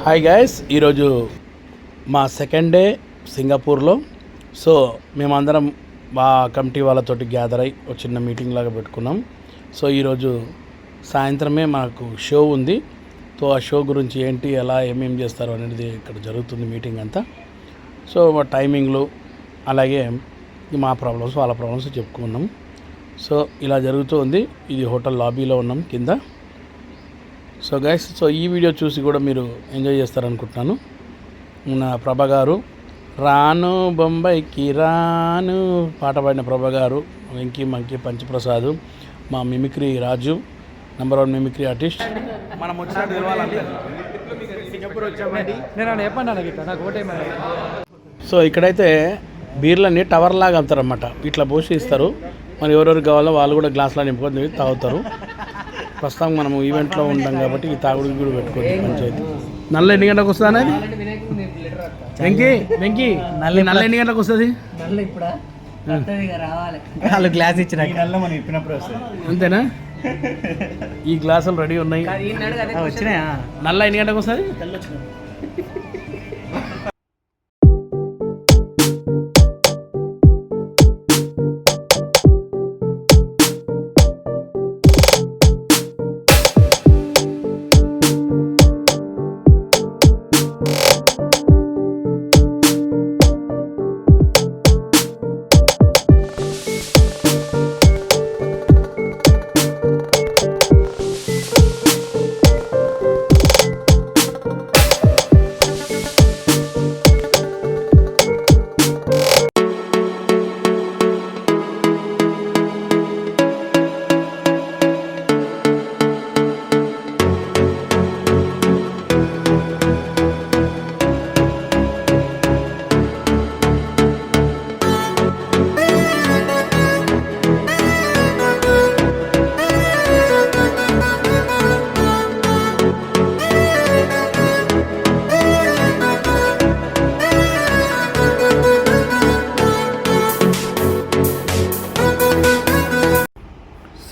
Hi guys, ఈరోజు మా second day సింగపూర్లో. సో మేమందరం మా కమిటీ వాళ్ళతోటి గ్యాదర్ అయ్యి ఒక చిన్న మీటింగ్ లాగా పెట్టుకున్నాం. సో ఈరోజు సాయంత్రమే మాకు షో ఉంది. సో ఆ షో గురించి ఏంటి, ఎలా ఏమేమి చేస్తారు అనేది ఇక్కడ జరుగుతుంది మీటింగ్ అంతా. సో మా టైమింగ్లు అలాగే మా ప్రాబ్లమ్స్ వాళ్ళ ప్రాబ్లమ్స్ చెప్పుకున్నాం. సో ఇలా జరుగుతూ ఉంది. ఇది హోటల్ లాబీలో ఉన్నాం కింద. సో గైస్, సో ఈ వీడియో చూసి కూడా మీరు ఎంజాయ్ చేస్తారనుకుంటున్నాను. మన ప్రభా గారు రాను బొంబాయికి రాను పాట పాడిన ప్రభా గారు, వెంకీ మంకీ పంచప్రసాద్, మా మిమిక్రీ రాజు, నెంబర్ 1 మిమిక్రీ ఆర్టిస్ట్. మనం వచ్చినట్టు తెలవాలండి. సో ఇక్కడైతే బీర్లన్నీ టవర్ లాగా అమ్ముతారన్నమాట. ఇట్లా పోసి ఇస్తారు. మరి ఎవరెవరు కావాలో వాళ్ళు కూడా గ్లాసులో నింపుకొని తాగుతారు. ప్రస్తుతం మనం ఈవెంట్లో ఉంటాం కాబట్టి ఈ తాగుడికి కూడా పెట్టుకోండి పంచాయతీ. నల్ల ఎన్ని గంటలకు వస్తుంది అనేది వెంకీ నల్ల ఎన్ని గంటలకు వస్తుంది? వాళ్ళు గ్లాస్ ఇచ్చిన అంతేనా? ఈ గ్లాసులు రెడీ ఉన్నాయి. వచ్చినాయా? నల్ల ఎన్ని గంటలకు వస్తుంది?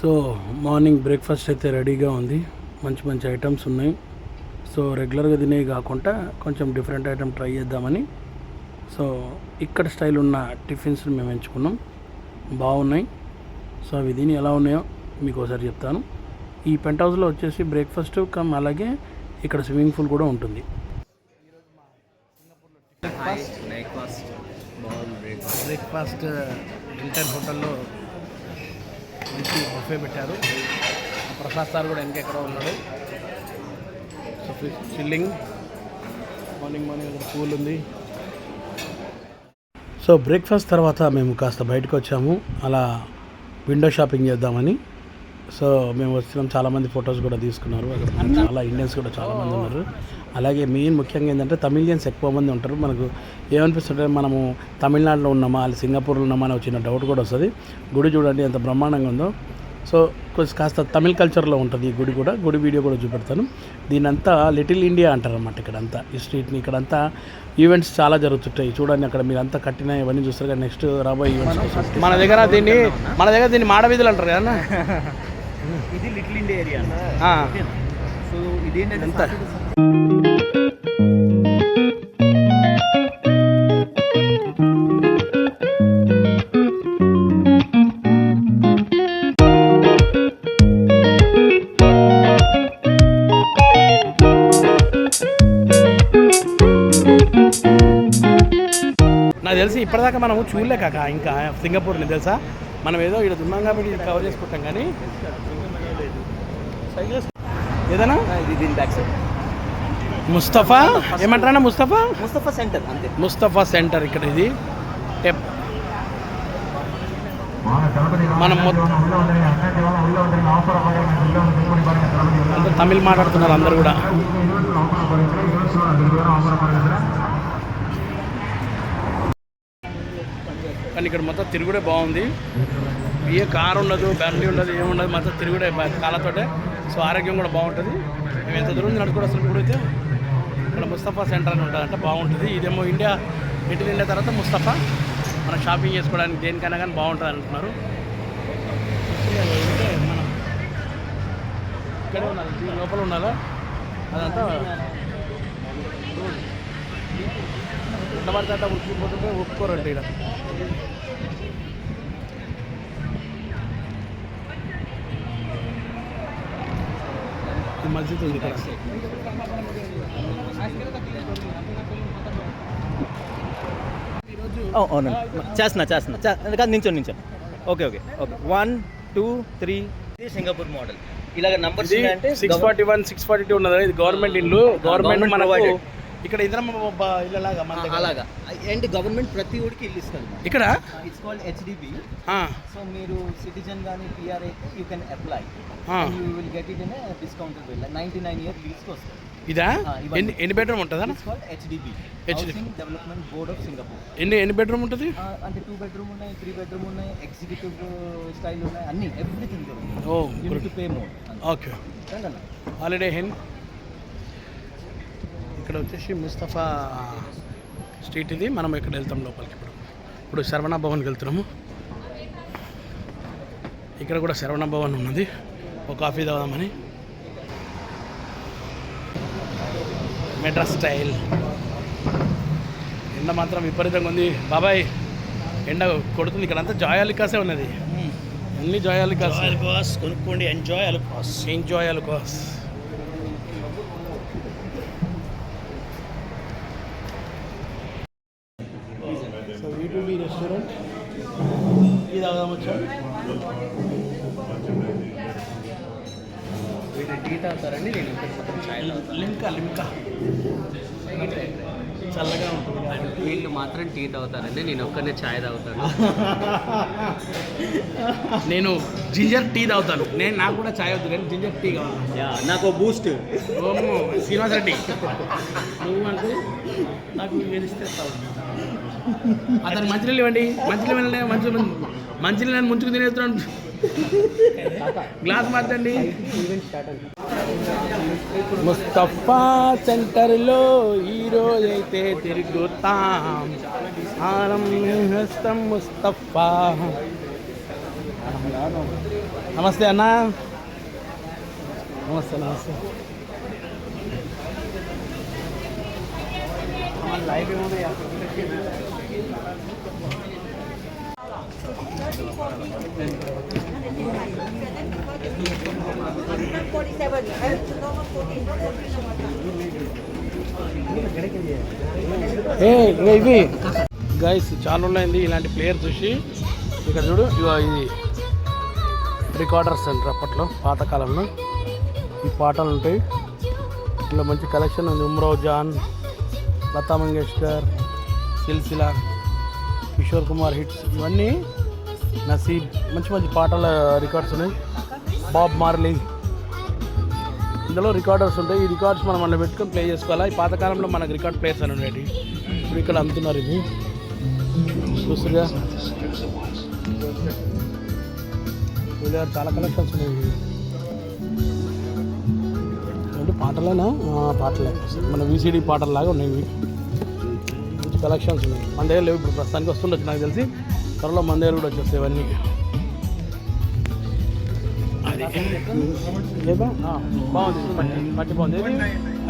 సో మార్నింగ్ బ్రేక్ఫాస్ట్ అయితే రెడీగా ఉంది. మంచి మంచి ఐటమ్స్ ఉన్నాయి. సో రెగ్యులర్గా తినేవి కాకుండా కొంచెం డిఫరెంట్ ఐటమ్ ట్రై చేద్దామని సో ఇక్కడ స్టైల్ ఉన్న టిఫిన్స్ మేము ఎంచుకున్నాం. బాగున్నాయి. సో అవి దీని ఎలా ఉన్నాయో మీకు ఒకసారి చెప్తాను. ఈ పెంట్ హౌస్లో వచ్చేసి బ్రేక్ఫాస్ట్ కమ్ అలాగే ఇక్కడ స్విమ్మింగ్ పూల్ కూడా ఉంటుంది. బ్రేక్ఫాస్ట్ ఇంటర్ హోటల్లో మంచి బఫే పెట్టారు. ప్రసాద్ సార్ కూడా ఇంకెక్కడో ఉన్నాడు. సో చిల్లింగ్ మార్నింగ్ ఇక్కడ పూల్ ఉంది. సో బ్రేక్ఫాస్ట్ తర్వాత మేము కాస్త బయటకు వచ్చాము, అలా విండో షాపింగ్ చేద్దామని. సో మేము వచ్చినాం. చాలామంది ఫొటోస్ కూడా తీసుకున్నారు. అక్కడ చాలా ఇండియన్స్ కూడా చాలామంది ఉన్నారు. అలాగే మెయిన్ ముఖ్యంగా ఏంటంటే తమిళియన్స్ ఎక్కువ మంది ఉంటారు. మనకు ఏమనిపిస్తుంటే మనము తమిళనాడులో ఉన్నామా సింగపూర్లో ఉన్నామా అని వచ్చిన డౌట్ కూడా వస్తుంది. గుడి చూడండి ఎంత బ్రహ్మాండంగా ఉందో. సో కొంచెం కాస్త తమిళ్ కల్చర్లో ఉంటుంది ఈ గుడి కూడా. గుడి వీడియో కూడా చూపెడతాను. దీనంతా లిటిల్ ఇండియా అంటారన్నమాట. ఇక్కడంతా ఈ స్ట్రీట్ని ఇక్కడంతా ఈవెంట్స్ చాలా జరుగుతుంటాయి. చూడండి అక్కడ మీరు అంతా కట్టిన ఇవన్నీ చూస్తారు కదా. నెక్స్ట్ రాబోయే ఈవెంట్స్ మన దగ్గర దీన్ని మాడవీధులు అంటారు కదా. ఇది లిటిల్ ఇండియా ఏరియా. సో ఇదేంటంటే నాకు తెలిసి ఇప్పటిదాకా మనము చూడలే కాక ఇంకా సింగపూర్ని తెలుసా. మనం ఏదో ఇక్కడ ఉన్నాం కాబట్టి ఇది కవర్ చేసుకుంటాం. కానీ ఏదైనా దీని బ్యాక్ సైడ్ ముస్తఫా ఏమంటారా? ముస్తఫా సెంటర్ అంతే. ముస్తఫా సెంటర్ ఇక్కడ. ఇది మనం తమిళ్ మాట్లాడుతున్నారు అందరు కూడా. కానీ ఇక్కడ మొత్తం తిరుగుడే బాగుంది. ఏ కారు ఉండదు, బండి ఉండదు, ఏముండదు, మొత్తం తిరుగుడే కాళ్ళతోటే. సో ఆరోగ్యం కూడా బాగుంటుంది. మేము ఎంత దూరం నడుచుకోవడం అసలు ఇప్పుడైతే ఇక్కడ ముస్తఫా సెంటర్ అని ఉంటుంది అంటే బాగుంటుంది. ఇదేమో లిటిల్ ఇండియా తర్వాత ముస్తఫా. మనం షాపింగ్ చేసుకోవడానికి దేనికైనా కానీ బాగుంటుంది అంటున్నారు. మనం ఇక్కడే ఉండాలి, లోపల ఉండాలా అదంతా ఎడబడితే అట్లా ఉరికిపోతుంటే ఒప్పుకోరండి ఇక్కడ. ఈ మస్జిద్ ఉంది ఇక్కడ. అవునండి చేస్తున్నా కాదు నించోండి ఓకే 1 2 3 ఇది సింగపూర్ మోడల్. ఇలాగ నంబర్స్ అంటే 641 642 ఉన్నది. ఇది గవర్నమెంట్ ఇల్లు. గవర్నమెంట్ మనకు ఇక్కడ ఇంద్రమ్మ ఇళ్ళలాగా అలాగా అండ్ గవర్నమెంట్ ప్రతి ఊరికి ఇల్లు ఇస్తుంది ఇక్కడ. It's called HDB. సో మీరు సిటిజన్ కానీ పిఆర్ఏ you can apply you will get it in discounted bill 99 year లీజ్కి వస్తుంది. ఇదా ఎన్ని బెడ్రూమ్ ఉంటుందా? It's called HDB, housing development board of Singapore. ఎన్ని బెడ్రూమ్ ఉంటుంది? అంటే 2 బెడ్రూమ్ ఉన్నాయి, 3 బెడ్రూమ్ ఉన్నాయి, ఎగ్జిక్యూటివ్ స్టైల్ ఉన్నాయి, అన్ని ఎవ్రీథింగ్ దొరుకుతుంది. Oh you need to pay more. Okay. Holiday హెన్ ఇక్కడ వచ్చేసి ముస్తఫా స్ట్రీట్. ఇది మనం ఇక్కడ వెళ్తాం లోపలికి. ఇప్పుడు శరవణ భవన్కి వెళ్తున్నాము. ఇక్కడ కూడా శరవణ భవన్ ఉన్నది. ఒక కాఫీ తాగుదామని. మెడ్రాస్ స్టైల్. ఎండ మాత్రం విపరీతంగా ఉంది బాబాయ్. ఎండ కొడుతుంది. ఇక్కడ అంతా జాయాలికాసే ఉన్నది. అన్ని జాయాలికాస్ కొనుక్కోండి. ఎంజాయ్ అలుకాస్. సో వీటూబీ రెస్టారెంట్. ఇది తాగుదాం వచ్చాం. టీ తాగుతారండి. నేను లిమ్కా చల్లగా ఉంటుంది. వీళ్ళు మాత్రం టీ తాగుతారండి. నేను ఒక్కనే ఛాయ్ తాగుతాను. నేను జింజర్ టీ తాగుతాను. నాకు కూడా ఛాయ్ అవుతుంది కానీ జింజర్ టీ కావాలి. నాకు బూస్ట్. ఓమో శ్రీనివాస్ రెడ్డి నువ్వు అంటే నాకు ఏదిస్తే అతను మంచినీళ్ళు ఇవ్వండి. మంచినీళ్ళు ముంచుకు తినేస్తున్నాను. గ్లాస్ మార్చండి. ముస్తఫా సెంటర్లో ఈరోజైతే తిరుగుతాం. ఆనందం ముస్తఫా. నమస్తే అన్న. నమస్తే. లైవ్ ఏముంది? ఇవి గైస్ చాలా రోజులైంది ఇలాంటి ప్లేయర్ చూసి. ఇక్కడ చూడు ఇది రికార్డర్ సెంటర్. అప్పట్లో పాతకాలంలో ఈ పాటలు ఉంటాయి. ఇలా మంచి కలెక్షన్ ఉంది. ఉమ్రావ్ జాన్, లతా మంగేష్కర్, సిల్సిలా, కిషోర్ కుమార్ హిట్స్, ఇవన్నీ నసీబ్ మంచి పాటల రికార్డ్స్ ఉన్నాయి. బాబ్ మార్లీ, ఇందులో రికార్డర్స్ ఉంటాయి. ఈ రికార్డ్స్ మనం అలా పెట్టుకొని ప్లే చేసుకోవాలి. ఈ పాతకాలంలో మనకు రికార్డ్ ప్లేయర్స్ అని ఉండేవి. ఇప్పుడు ఇక్కడ అమ్ముతున్నారు. ఇది చూస్తుగా చాలా కలెక్షన్స్ ఉన్నాయి. అంటే పాటలేనా? పాటలే మన వీసీడీ పాటల్లాగా ఉన్నాయి. ఇవి మంచి కలెక్షన్స్ ఉన్నాయి. మన దగ్గర లేవు ఇప్పుడు ప్రస్తుతానికి. వస్తుండొచ్చు నాకు తెలిసి. త్వరలో మన దగ్గర కూడా వచ్చేస్తాయి ఇవన్నీ. బాగుంది. మంచి బాగుంది.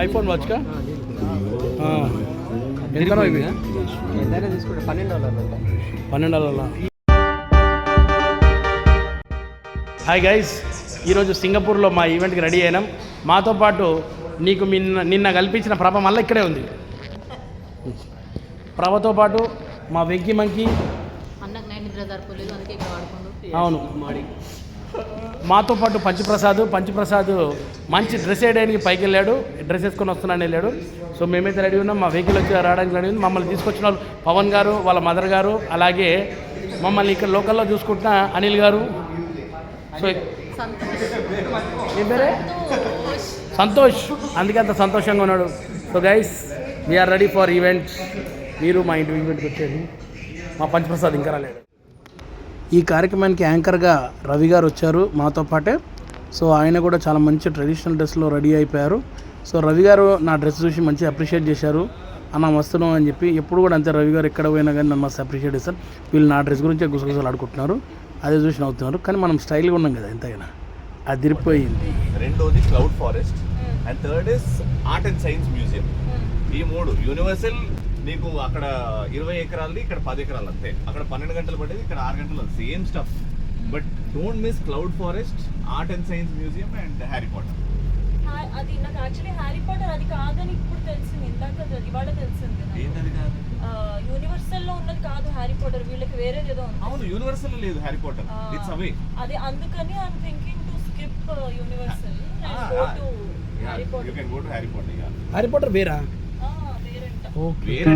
ఐఫోన్ వాచ్గా ఎందుకనో ఇవి తీసుకుంటే $12. హాయ్ గైస్, ఈరోజు సింగపూర్లో మా ఈవెంట్కి రెడీ అయినాం. మాతో పాటు నీకు నిన్న కల్పించిన ప్రభ మళ్ళీ ఇక్కడే ఉంది. ప్రభతో పాటు మా వెంకీ మంకీ. అవును, మాతో పాటు పంచప్రసాద్ మంచి డ్రెస్ వేయడానికి పైకి వెళ్ళాడు. డ్రెస్ వేసుకొని వస్తున్నాను వెళ్ళాడు. సో మేమైతే రెడీ ఉన్నాం. మా వెహికల్ వచ్చి రావడానికి రెడీ ఉంది. మమ్మల్ని తీసుకొచ్చిన వాళ్ళు పవన్ గారు, వాళ్ళ మదర్ గారు, అలాగే మమ్మల్ని ఇక్కడ లోకల్లో చూసుకుంటున్న అనిల్ గారు. సో ఏం పేరే? సంతోష్. అందుకే అంత సంతోషంగా ఉన్నాడు. So guys, we're ready for event. మీరు మా ఇంటి ఈవెంట్కి వచ్చేది. మా పంచప్రసాద్ ఇంకా రాలేడు. ఈ కార్యక్రమానికి యాంకర్గా రవి గారు వచ్చారు మాతో పాటే. సో ఆయన కూడా చాలా మంచి ట్రెడిషనల్ డ్రెస్లో రెడీ అయిపోయారు. సో రవి గారు నా డ్రెస్ చూసి మంచిగా అప్రిషియేట్ చేశారు. అన్న వస్తున్నాం అని చెప్పి. ఎప్పుడు కూడా అంతే, రవి గారు ఎక్కడ పోయినా కానీ నన్ను మస్తు అప్రిషియేట్ చేస్తారు. వీళ్ళు నా డ్రెస్ గురించే గుసగుసలు ఆడుకుంటున్నారు. అదే చూసి నవ్వుతున్నారు. కానీ మనం స్టైల్గా ఉన్నాం కదా ఎంతైనా. అదిరిపోయింది. రెండోది cloud forest and third is art and science museum. ఈ మూడు యూనివర్సల్ నీకు అక్కడ 20 ఎకరాలది ఇక్కడ 10 ఎకరాలు అంతే. అక్కడ 12 గంటలు పడేది, ఇక్కడ 6 గంటలు, same stuff. But don't miss cloud forest, art and science museum and Harry Potter. అది నాకు యాక్చువల్లీ హ్యారీ పాటర్ అది కాదని ఇప్పుడు తెలిసింది, ఇందాక ఇవాళ తెలిసింది. ఏంటది కాదు? యూనివర్సల్ లో ఉన్నది కాదు హ్యారీ పాటర్, వీళ్ళకి వేరేది ఏదో ఉంది. అవును, యూనివర్సల్ లేదు హ్యారీ పాటర్, ఇట్స్ అవే. అది అందుకని I am thinking to skip universal and go to Harry you Potter. Can go to Harry Potter. Harry Potter వేరా? వేరంట. ఓకే. వేరే